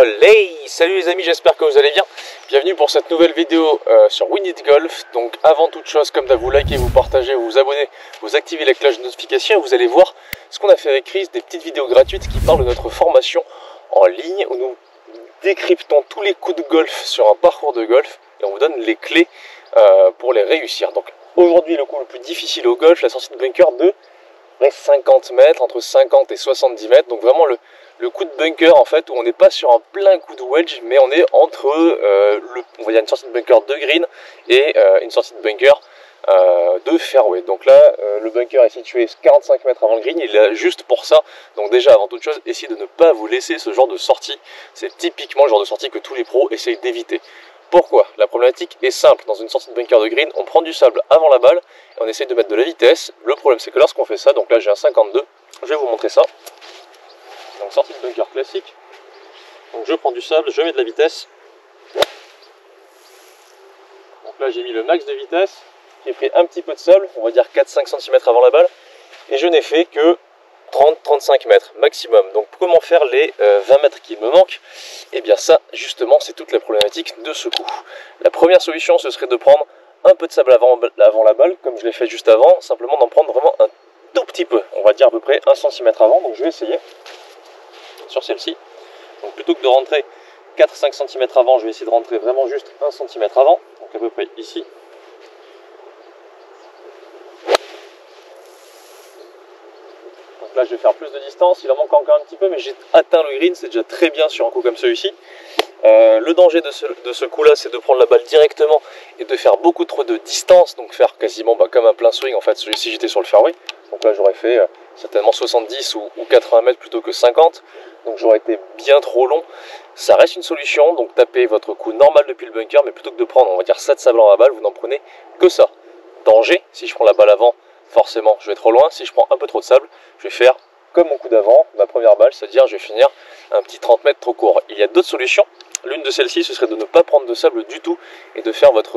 Hey, salut les amis, j'espère que vous allez bien. Bienvenue pour cette nouvelle vidéo sur We Need Golf. Donc avant toute chose, comme d'hab, vous likez, vous partagez, vous abonnez, vous activez la cloche de notification et vous allez voir ce qu'on a fait avec Chris, des petites vidéos gratuites qui parlent de notre formation en ligne où nous décryptons tous les coups de golf sur un parcours de golf et on vous donne les clés pour les réussir. Donc aujourd'hui, le coup le plus difficile au golf, la sortie de bunker de 50 mètres, entre 50 et 70 mètres, donc vraiment le coup de bunker en fait où on n'est pas sur un plein coup de wedge, mais on est entre on va dire une sortie de bunker de green et une sortie de bunker de fairway. Donc là le bunker est situé 45 mètres avant le green, il est là juste pour ça. Donc déjà avant toute chose, essayez de ne pas vous laisser ce genre de sortie, c'est typiquement le genre de sortie que tous les pros essayent d'éviter. Pourquoi? La problématique est simple, dans une sortie de bunker de green, on prend du sable avant la balle et on essaye de mettre de la vitesse. Le problème c'est que lorsqu'on fait ça, donc là j'ai un 52, je vais vous montrer ça. Donc sortie de bunker classique, donc je prends du sable, je mets de la vitesse. Donc là j'ai mis le max de vitesse, j'ai pris un petit peu de sable, on va dire 4-5 cm avant la balle, et je n'ai fait que 30-35 mètres maximum. Donc comment faire les 20 mètres qui me manquent? Et bien ça justement c'est toute la problématique de ce coup. La première solution ce serait de prendre un peu de sable avant la balle, comme je l'ai fait juste avant, simplement d'en prendre vraiment un tout petit peu, on va dire à peu près 1 cm avant. Donc je vais essayer sur celle-ci. Donc plutôt que de rentrer 4-5 cm avant, je vais essayer de rentrer vraiment juste 1 cm avant, donc à peu près ici. Donc là je vais faire plus de distance, il en manque encore un petit peu, mais j'ai atteint le green, c'est déjà très bien sur un coup comme celui-ci. Le danger de ce coup là, c'est de prendre la balle directement et de faire beaucoup trop de distance, donc faire quasiment comme un plein swing en fait, si j'étais sur le fairway. Donc là j'aurais fait certainement 70 ou 80 mètres plutôt que 50, donc j'aurais été bien trop long. Ça reste une solution, donc tapez votre coup normal depuis le bunker, mais plutôt que de prendre on va dire ça de sable dans la balle, vous n'en prenez que ça. Danger, si je prends la balle avant, forcément je vais trop loin. Si je prends un peu trop de sable, je vais faire comme mon coup d'avant, ma première balle, c'est-à-dire je vais finir un petit 30 mètres trop court. Il y a d'autres solutions. L'une de celles-ci, ce serait de ne pas prendre de sable du tout et de faire votre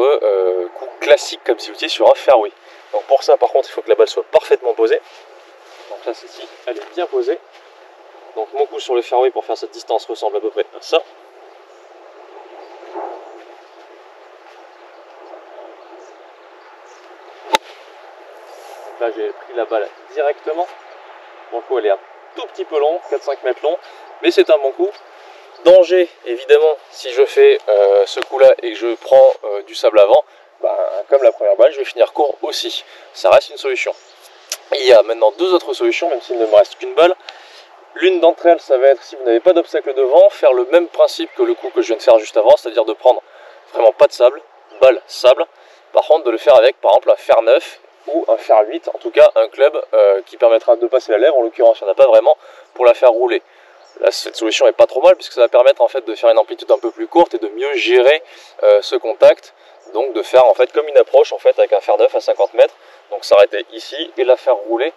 coup classique comme si vous étiez sur un fairway. Donc pour ça, par contre, il faut que la balle soit parfaitement posée. Donc là, celle-ci, elle est bien posée. Donc mon coup sur le fairway pour faire cette distance ressemble à peu près à ça. Donc là, j'ai pris la balle directement. Mon coup, elle est un tout petit peu long, 4-5 mètres long, mais c'est un bon coup. Danger, évidemment, si je fais ce coup-là et que je prends du sable avant, comme la première balle, je vais finir court aussi. Ça reste une solution. Il y a maintenant deux autres solutions, même s'il ne me reste qu'une balle. L'une d'entre elles, ça va être, si vous n'avez pas d'obstacle devant, faire le même principe que le coup que je viens de faire juste avant, c'est-à-dire de prendre vraiment pas de sable, balle, sable. Par contre, de le faire avec, par exemple, un fer 9 ou un fer 8, en tout cas un club qui permettra de passer la lèvre. En l'occurrence, il n'y en a pas vraiment pour la faire rouler. Là, cette solution est pas trop mal puisque ça va permettre en fait de faire une amplitude un peu plus courte et de mieux gérer ce contact. Donc de faire en fait comme une approche en fait avec un fer 9 à 50 mètres. Donc s'arrêter ici et la faire rouler.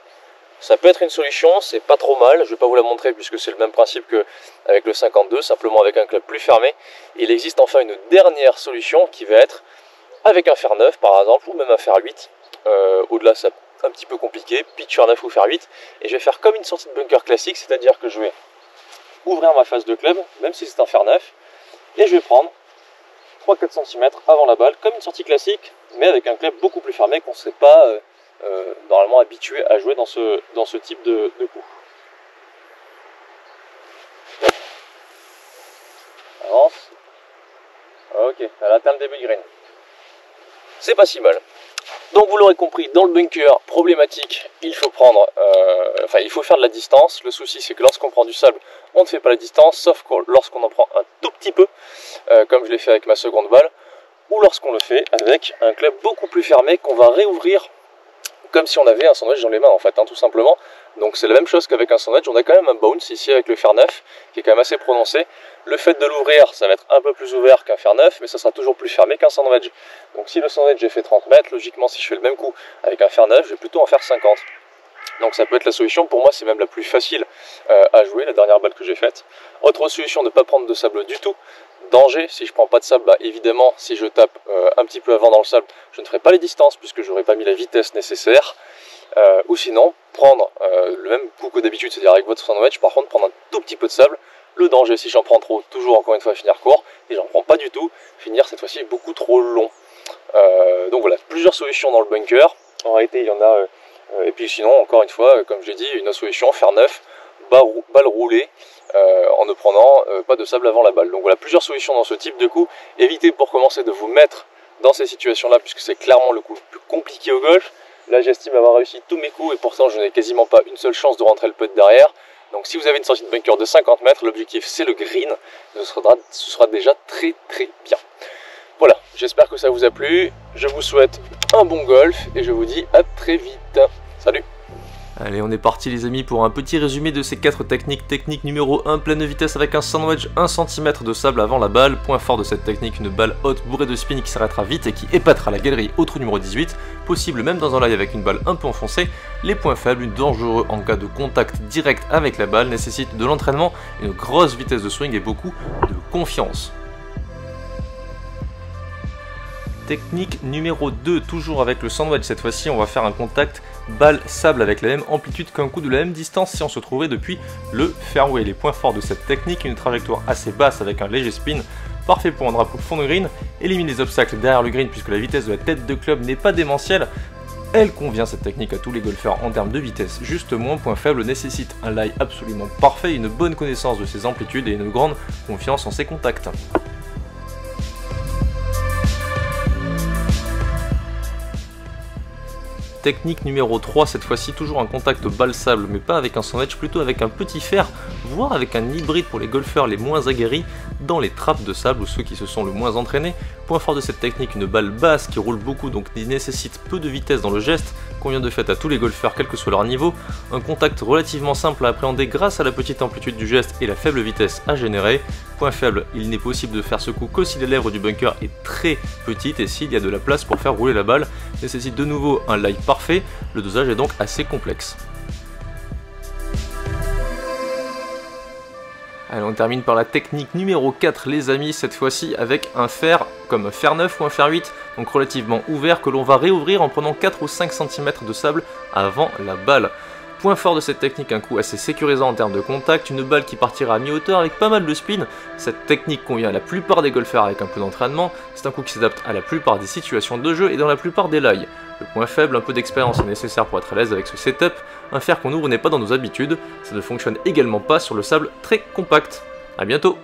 Ça peut être une solution, c'est pas trop mal. Je vais pas vous la montrer puisque c'est le même principe qu'avec le 52, simplement avec un club plus fermé. Et il existe enfin une dernière solution qui va être avec un fer 9 par exemple ou même un fer 8. Au-delà c'est un petit peu compliqué, pitch fer 9 ou fer 8. Et je vais faire comme une sortie de bunker classique, c'est-à-dire que je vais ouvrir ma face de club, même si c'est un fer 9, et je vais prendre 3-4 cm avant la balle, comme une sortie classique, mais avec un club beaucoup plus fermé qu'on ne serait pas normalement habitué à jouer dans ce type de coup. Avance. Ok, elle atteint le début de green. C'est pas si mal. Donc vous l'aurez compris, dans le bunker, problématique, il faut il faut faire de la distance. Le souci c'est que lorsqu'on prend du sable, on ne fait pas la distance, sauf lorsqu'on en prend un tout petit peu, comme je l'ai fait avec ma seconde balle, ou lorsqu'on le fait avec un club beaucoup plus fermé qu'on va réouvrir comme si on avait un sandwich dans les mains en fait, tout simplement. Donc c'est la même chose qu'avec un sandwich, on a quand même un bounce ici avec le fer 9, qui est quand même assez prononcé. Le fait de l'ouvrir, ça va être un peu plus ouvert qu'un fer 9, mais ça sera toujours plus fermé qu'un sandwich. Donc si le sandwich j'ai fait 30 mètres, logiquement si je fais le même coup avec un fer 9, je vais plutôt en faire 50. Donc ça peut être la solution, pour moi c'est même la plus facile à jouer, la dernière balle que j'ai faite. Autre solution, ne pas prendre de sable du tout. Danger, si je prends pas de sable, évidemment si je tape un petit peu avant dans le sable, je ne ferai pas les distances puisque je n'aurai pas mis la vitesse nécessaire. Ou sinon, prendre le même coup que d'habitude, c'est-à-dire avec votre sandwich, par contre prendre un tout petit peu de sable, Le danger, si j'en prends trop, toujours encore une fois finir court, et j'en prends pas du tout, finir cette fois-ci beaucoup trop long. Donc voilà, plusieurs solutions dans le bunker. En réalité, il y en a, et puis sinon, encore une fois, comme j'ai dit, une autre solution, faire neuf, balle roulée, en ne prenant pas de sable avant la balle. Donc voilà, plusieurs solutions dans ce type de coup. Évitez pour commencer de vous mettre dans ces situations-là, puisque c'est clairement le coup le plus compliqué au golf. Là, j'estime avoir réussi tous mes coups, et pourtant, je n'ai quasiment pas une seule chance de rentrer le putt derrière. Donc si vous avez une sortie de bunker de 50 mètres, l'objectif c'est le green, ce sera déjà très bien. Voilà, j'espère que ça vous a plu, je vous souhaite un bon golf et je vous dis à très vite. Salut! Allez, on est parti les amis pour un petit résumé de ces 4 techniques. Technique numéro 1, pleine vitesse avec un sandwich 1 cm de sable avant la balle. Point fort de cette technique, une balle haute bourrée de spin qui s'arrêtera vite et qui épatera la galerie au trou numéro 18. Possible même dans un lie avec une balle un peu enfoncée. Les points faibles, une dangereux en cas de contact direct avec la balle, nécessite de l'entraînement, une grosse vitesse de swing et beaucoup de confiance. Technique numéro 2, toujours avec le sandwich, cette fois-ci on va faire un contact balle-sable avec la même amplitude qu'un coup de la même distance si on se trouvait depuis le fairway. Les points forts de cette technique, une trajectoire assez basse avec un léger spin, parfait pour un drapeau de fond de green, élimine les obstacles derrière le green puisque la vitesse de la tête de club n'est pas démentielle. Elle convient cette technique à tous les golfeurs en termes de vitesse, justement, point faible, nécessite un lie absolument parfait, une bonne connaissance de ses amplitudes et une grande confiance en ses contacts. Technique numéro 3, cette fois-ci toujours un contact balle-sable, mais pas avec un sandwich, plutôt avec un petit fer, voire avec un hybride pour les golfeurs les moins aguerris dans les trappes de sable ou ceux qui se sont le moins entraînés. Point fort de cette technique, une balle basse qui roule beaucoup, donc qui nécessite peu de vitesse dans le geste, convient de fait à tous les golfeurs quel que soit leur niveau, un contact relativement simple à appréhender grâce à la petite amplitude du geste et la faible vitesse à générer. Point faible, il n'est possible de faire ce coup que si la lèvre du bunker est très petite et s'il y a de la place pour faire rouler la balle, nécessite de nouveau un lie parfait, le dosage est donc assez complexe. Allez, on termine par la technique numéro 4 les amis, cette fois-ci avec un fer comme un fer 9 ou un fer 8, donc relativement ouvert que l'on va réouvrir en prenant 4 ou 5 cm de sable avant la balle. Point fort de cette technique, un coup assez sécurisant en termes de contact, une balle qui partira à mi-hauteur avec pas mal de spin. Cette technique convient à la plupart des golfeurs avec un peu d'entraînement, c'est un coup qui s'adapte à la plupart des situations de jeu et dans la plupart des lies. Le point faible, un peu d'expérience est nécessaire pour être à l'aise avec ce setup, un fer qu'on ouvre n'est pas dans nos habitudes, ça ne fonctionne également pas sur le sable très compact. A bientôt!